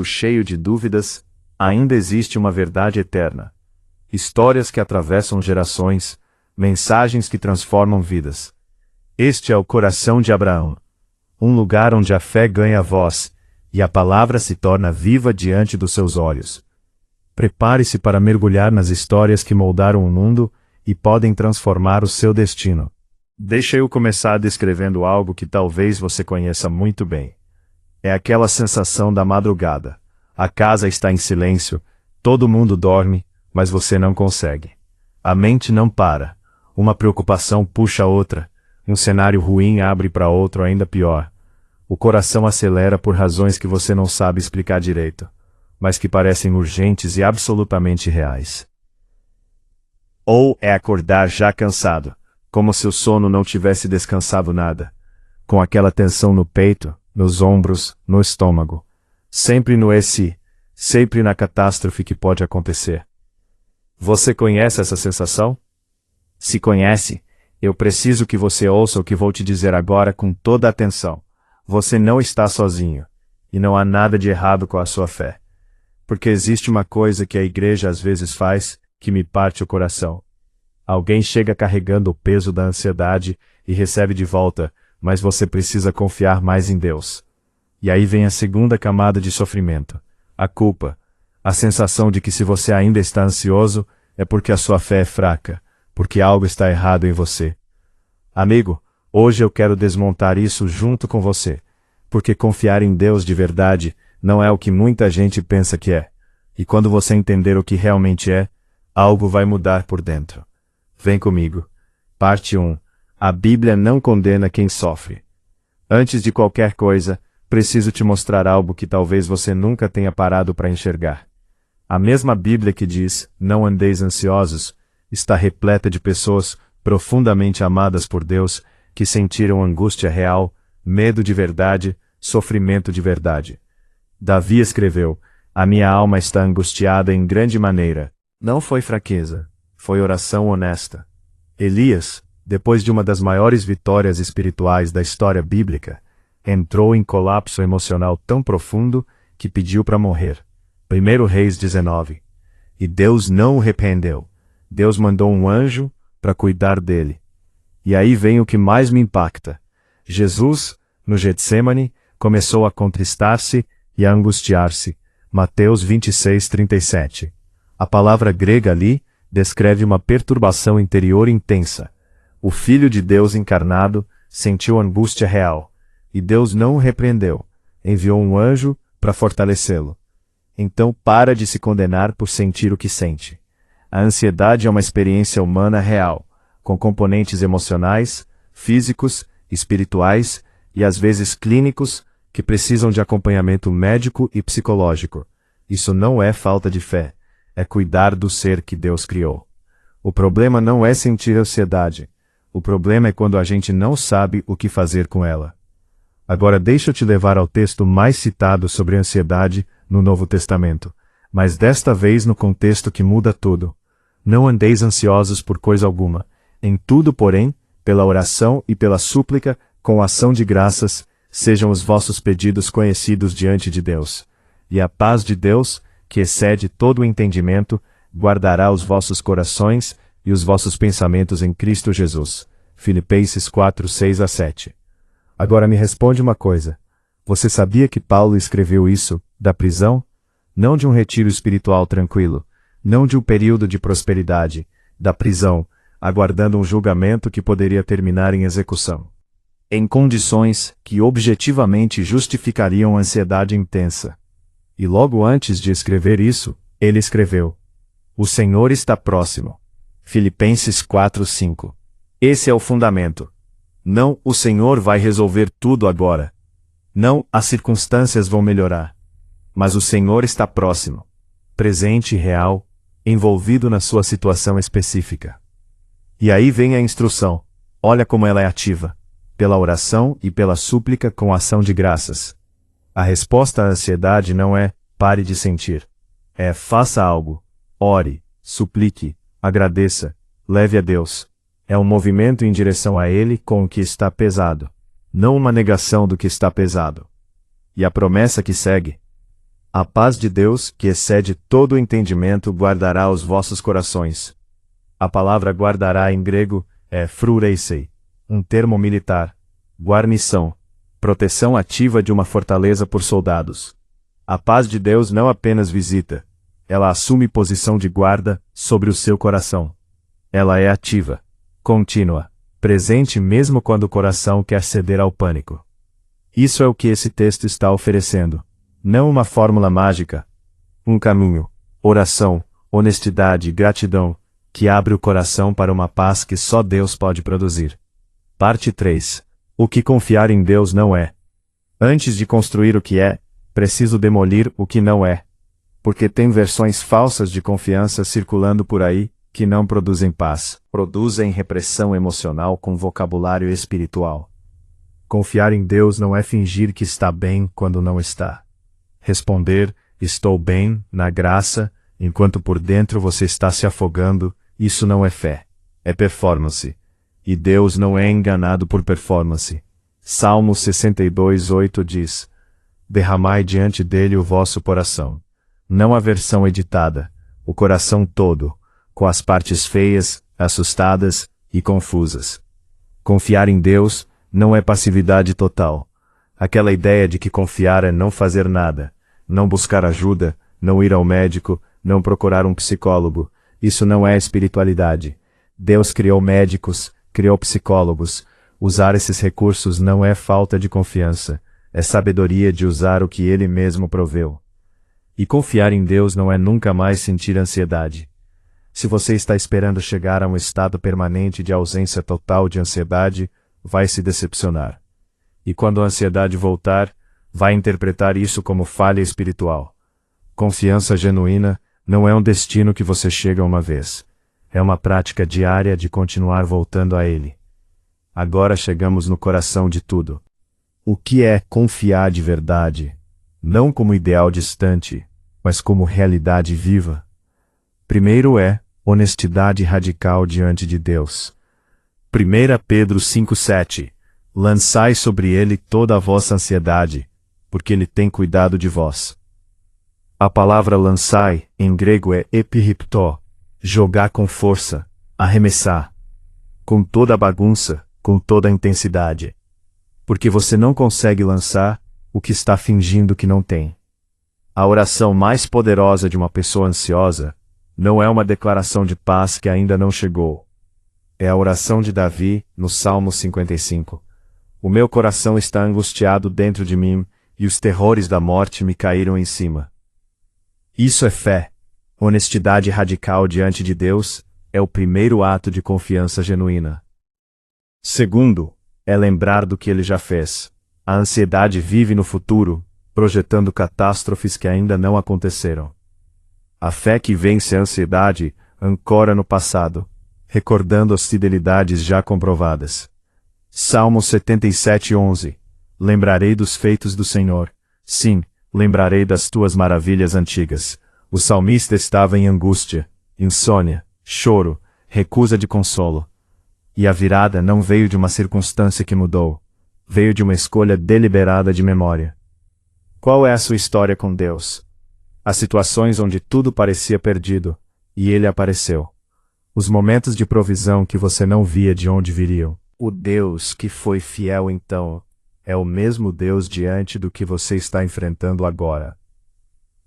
cheio de dúvidas, ainda existe uma verdade eterna. Histórias que atravessam gerações, mensagens que transformam vidas. Este é o coração de Abraão. Um lugar onde a fé ganha voz, e a palavra se torna viva diante dos seus olhos. Prepare-se para mergulhar nas histórias que moldaram o mundo e podem transformar o seu destino. Deixa eu começar descrevendo algo que talvez você conheça muito bem. É aquela sensação da madrugada. A casa está em silêncio, todo mundo dorme, mas você não consegue. A mente não para. Uma preocupação puxa a outra. Um cenário ruim abre para outro ainda pior. O coração acelera por razões que você não sabe explicar direito, mas que parecem urgentes e absolutamente reais. Ou é acordar já cansado, como se o sono não tivesse descansado nada, com aquela tensão no peito, nos ombros, no estômago, sempre no "e-se", sempre na catástrofe que pode acontecer. Você conhece essa sensação? Se conhece, eu preciso que você ouça o que vou te dizer agora com toda a atenção. Você não está sozinho, e não há nada de errado com a sua fé. Porque existe uma coisa que a igreja às vezes faz, que me parte o coração. Alguém chega carregando o peso da ansiedade e recebe de volta, mas você precisa confiar mais em Deus. E aí vem a segunda camada de sofrimento, a culpa, a sensação de que se você ainda está ansioso, é porque a sua fé é fraca, porque algo está errado em você. Amigo, hoje eu quero desmontar isso junto com você, porque confiar em Deus de verdade não é o que muita gente pensa que é, e quando você entender o que realmente é, algo vai mudar por dentro. Vem comigo. Parte 1. A Bíblia não condena quem sofre. Antes de qualquer coisa, preciso te mostrar algo que talvez você nunca tenha parado para enxergar. A mesma Bíblia que diz, não andeis ansiosos, está repleta de pessoas profundamente amadas por Deus, que sentiram angústia real, medo de verdade, sofrimento de verdade. Davi escreveu, a minha alma está angustiada em grande maneira. Não foi fraqueza, foi oração honesta. Elias, depois de uma das maiores vitórias espirituais da história bíblica, entrou em colapso emocional tão profundo que pediu para morrer. 1 Reis 19. E Deus não o repreendeu. Deus mandou um anjo para cuidar dele. E aí vem o que mais me impacta. Jesus, no Getsêmani, começou a contristar-se e a angustiar-se. Mateus 26:37. A palavra grega ali descreve uma perturbação interior intensa. O Filho de Deus encarnado sentiu angústia real. E Deus não o repreendeu. Enviou um anjo para fortalecê-lo. Então para de se condenar por sentir o que sente. A ansiedade é uma experiência humana real, com componentes emocionais, físicos, espirituais e às vezes clínicos que precisam de acompanhamento médico e psicológico. Isso não é falta de fé, é cuidar do ser que Deus criou. O problema não é sentir ansiedade, o problema é quando a gente não sabe o que fazer com ela. Agora deixa eu te levar ao texto mais citado sobre ansiedade no Novo Testamento, mas desta vez no contexto que muda tudo. Não andeis ansiosos por coisa alguma. Em tudo, porém, pela oração e pela súplica, com ação de graças, sejam os vossos pedidos conhecidos diante de Deus. E a paz de Deus, que excede todo o entendimento, guardará os vossos corações e os vossos pensamentos em Cristo Jesus. Filipenses 4:6-7. Agora me responde uma coisa. Você sabia que Paulo escreveu isso da prisão? Não de um retiro espiritual tranquilo, não de um período de prosperidade, da prisão, aguardando um julgamento que poderia terminar em execução. Em condições que objetivamente justificariam ansiedade intensa. E logo antes de escrever isso, ele escreveu: o Senhor está próximo. Filipenses 4:5. Esse é o fundamento. Não, o Senhor vai resolver tudo agora. Não, as circunstâncias vão melhorar. Mas o Senhor está próximo, presente e real, envolvido na sua situação específica. E aí vem a instrução. Olha como ela é ativa. Pela oração e pela súplica com ação de graças. A resposta à ansiedade não é pare de sentir. É faça algo. Ore, suplique, agradeça, leve a Deus. É um movimento em direção a Ele com o que está pesado. Não uma negação do que está pesado. E a promessa que segue. A paz de Deus, que excede todo o entendimento, guardará os vossos corações. A palavra guardará em grego é phrureisei, um termo militar, guarnição, proteção ativa de uma fortaleza por soldados. A paz de Deus não apenas visita, ela assume posição de guarda sobre o seu coração. Ela é ativa, contínua, presente mesmo quando o coração quer ceder ao pânico. Isso é o que esse texto está oferecendo. Não uma fórmula mágica. Um caminho, oração, honestidade e gratidão, que abre o coração para uma paz que só Deus pode produzir. Parte 3. O que confiar em Deus não é. Antes de construir o que é, preciso demolir o que não é. Porque tem versões falsas de confiança circulando por aí, que não produzem paz, produzem repressão emocional com vocabulário espiritual. Confiar em Deus não é fingir que está bem quando não está. Responder, estou bem, na graça, enquanto por dentro você está se afogando, isso não é fé. É performance. E Deus não é enganado por performance. Salmo 62:8 diz: derramai diante dele o vosso coração. Não a versão editada, o coração todo, com as partes feias, assustadas e confusas. Confiar em Deus não é passividade total. Aquela ideia de que confiar é não fazer nada, não buscar ajuda, não ir ao médico, não procurar um psicólogo. Isso não é espiritualidade. Deus criou médicos, criou psicólogos. Usar esses recursos não é falta de confiança, é sabedoria de usar o que Ele mesmo proveu. E confiar em Deus não é nunca mais sentir ansiedade. Se você está esperando chegar a um estado permanente de ausência total de ansiedade, vai se decepcionar. E quando a ansiedade voltar, vai interpretar isso como falha espiritual. Confiança genuína não é um destino que você chega uma vez. É uma prática diária de continuar voltando a Ele. Agora chegamos no coração de tudo. O que é confiar de verdade? Não como ideal distante, mas como realidade viva. Primeiro é honestidade radical diante de Deus. 1 Pedro 5:7. Lançai sobre Ele toda a vossa ansiedade, porque Ele tem cuidado de vós. A palavra lançai, em grego é epiriptó, jogar com força, arremessar. Com toda a bagunça, com toda a intensidade. Porque você não consegue lançar o que está fingindo que não tem. A oração mais poderosa de uma pessoa ansiosa não é uma declaração de paz que ainda não chegou. É a oração de Davi, no Salmo 55. O meu coração está angustiado dentro de mim, e os terrores da morte me caíram em cima. Isso é fé. Honestidade radical diante de Deus é o primeiro ato de confiança genuína. Segundo, é lembrar do que Ele já fez. A ansiedade vive no futuro, projetando catástrofes que ainda não aconteceram. A fé que vence a ansiedade ancora no passado, recordando as fidelidades já comprovadas. Salmo 77:11. Lembrarei dos feitos do Senhor. Sim, lembrarei das tuas maravilhas antigas. O salmista estava em angústia, insônia, choro, recusa de consolo. E a virada não veio de uma circunstância que mudou. Veio de uma escolha deliberada de memória. Qual é a sua história com Deus? As situações onde tudo parecia perdido, e Ele apareceu. Os momentos de provisão que você não via de onde viriam. O Deus que foi fiel então, é o mesmo Deus diante do que você está enfrentando agora.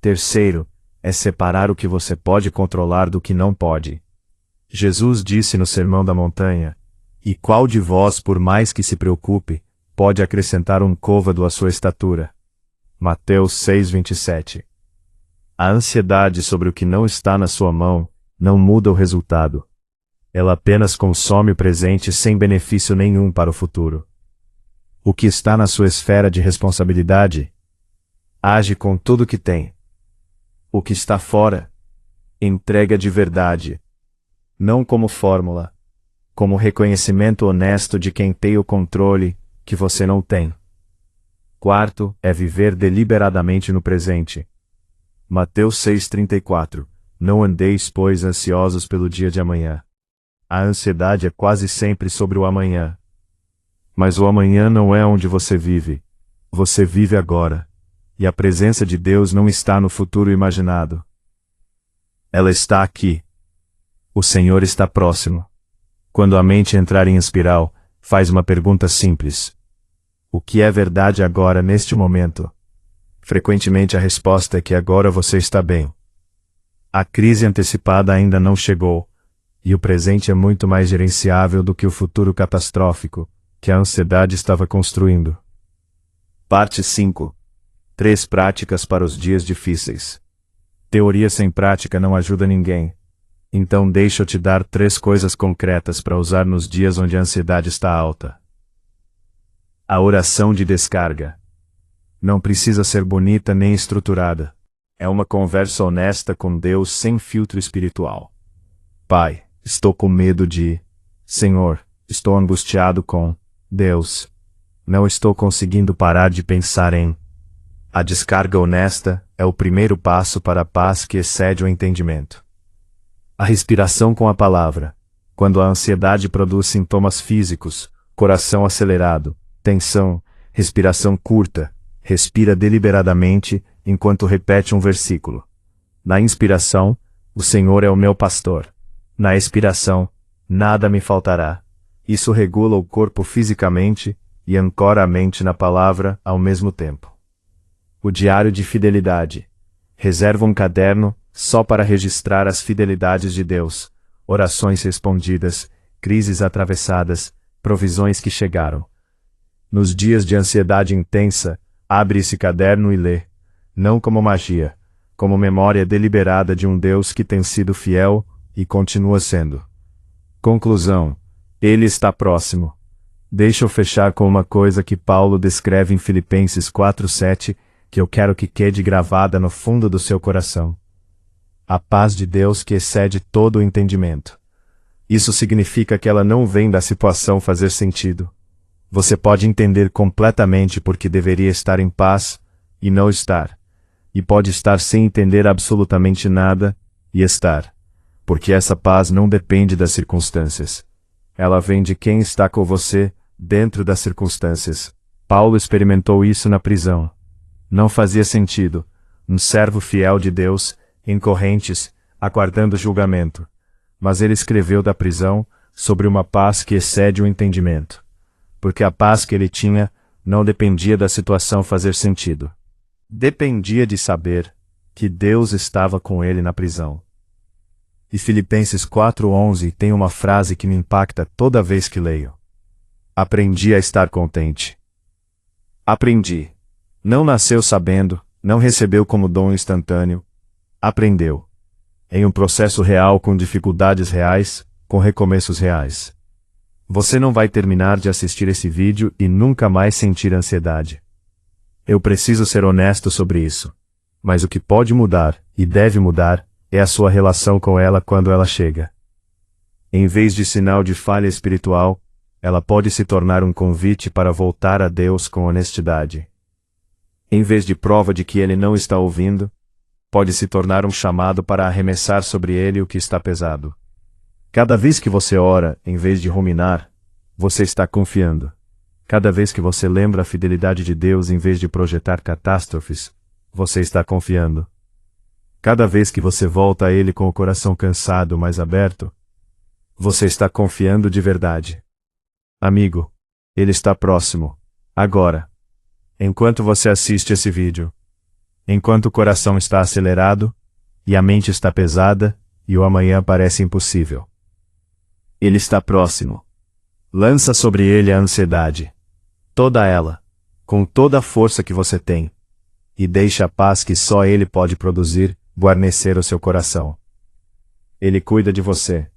Terceiro, é separar o que você pode controlar do que não pode. Jesus disse no Sermão da Montanha: e qual de vós, por mais que se preocupe, pode acrescentar um côvado à sua estatura? Mateus 6:27. A ansiedade sobre o que não está na sua mão não muda o resultado. Ela apenas consome o presente sem benefício nenhum para o futuro. O que está na sua esfera de responsabilidade? Age com tudo que tem. O que está fora? Entrega de verdade. Não como fórmula, como reconhecimento honesto de quem tem o controle, que você não tem. Quarto, é viver deliberadamente no presente. Mateus 6:34. Não andeis, pois, ansiosos pelo dia de amanhã. A ansiedade é quase sempre sobre o amanhã. Mas o amanhã não é onde você vive. Você vive agora. e a presença de Deus não está no futuro imaginado. Ela está aqui. O Senhor está próximo. Quando a mente entrar em espiral, faz uma pergunta simples: o que é verdade agora neste momento? Frequentemente a resposta é que agora você está bem. A crise antecipada ainda não chegou, e o presente é muito mais gerenciável do que o futuro catastrófico que a ansiedade estava construindo. Parte 5. 3 práticas para os dias difíceis. Teoria sem prática não ajuda ninguém. Então deixa eu te dar 3 coisas concretas para usar nos dias onde a ansiedade está alta. A oração de descarga. Não precisa ser bonita nem estruturada. É uma conversa honesta com Deus sem filtro espiritual. Pai, estou com medo de... Senhor, estou angustiado com... Deus, não estou conseguindo parar de pensar em... A descarga honesta é o primeiro passo para a paz que excede o entendimento. A respiração com a palavra. Quando a ansiedade produz sintomas físicos, coração acelerado, tensão, respiração curta, respira deliberadamente enquanto repete um versículo. Na inspiração, o Senhor é o meu pastor. Na expiração, nada me faltará. Isso regula o corpo fisicamente e ancora a mente na palavra ao mesmo tempo. O diário de fidelidade. Reserva um caderno só para registrar as fidelidades de Deus, orações respondidas, crises atravessadas, provisões que chegaram. Nos dias de ansiedade intensa, abre esse caderno e lê, não como magia, como memória deliberada de um Deus que tem sido fiel e continua sendo. Conclusão: Ele está próximo. Deixa eu fechar com uma coisa que Paulo descreve em Filipenses 4:7, que eu quero que quede gravada no fundo do seu coração. A paz de Deus que excede todo o entendimento. Isso significa que ela não vem da situação fazer sentido. Você pode entender completamente porque deveria estar em paz, e não estar. E pode estar sem entender absolutamente nada, e estar. Porque essa paz não depende das circunstâncias. Ela vem de quem está com você, dentro das circunstâncias. Paulo experimentou isso na prisão. Não fazia sentido. Um servo fiel de Deus, em correntes, aguardando julgamento. Mas ele escreveu da prisão, sobre uma paz que excede o entendimento. Porque a paz que ele tinha, não dependia da situação fazer sentido. Dependia de saber que Deus estava com ele na prisão. E Filipenses 4:11 tem uma frase que me impacta toda vez que leio. Aprendi a estar contente. Aprendi. Não nasceu sabendo, não recebeu como dom instantâneo. Aprendeu. Em um processo real com dificuldades reais, com recomeços reais. Você não vai terminar de assistir esse vídeo e nunca mais sentir ansiedade. Eu preciso ser honesto sobre isso. Mas o que pode mudar, e deve mudar, é a sua relação com ela quando ela chega. Em vez de sinal de falha espiritual, ela pode se tornar um convite para voltar a Deus com honestidade. Em vez de prova de que Ele não está ouvindo, pode se tornar um chamado para arremessar sobre Ele o que está pesado. Cada vez que você ora, em vez de ruminar, você está confiando. Cada vez que você lembra a fidelidade de Deus em vez de projetar catástrofes, você está confiando. Cada vez que você volta a Ele com o coração cansado mas aberto, você está confiando de verdade. Amigo, Ele está próximo, agora. Enquanto você assiste esse vídeo. Enquanto o coração está acelerado, e a mente está pesada, e o amanhã parece impossível. Ele está próximo. Lança sobre Ele a ansiedade. Toda ela. Com toda a força que você tem. E deixe a paz que só Ele pode produzir, guarnecer o seu coração. Ele cuida de você.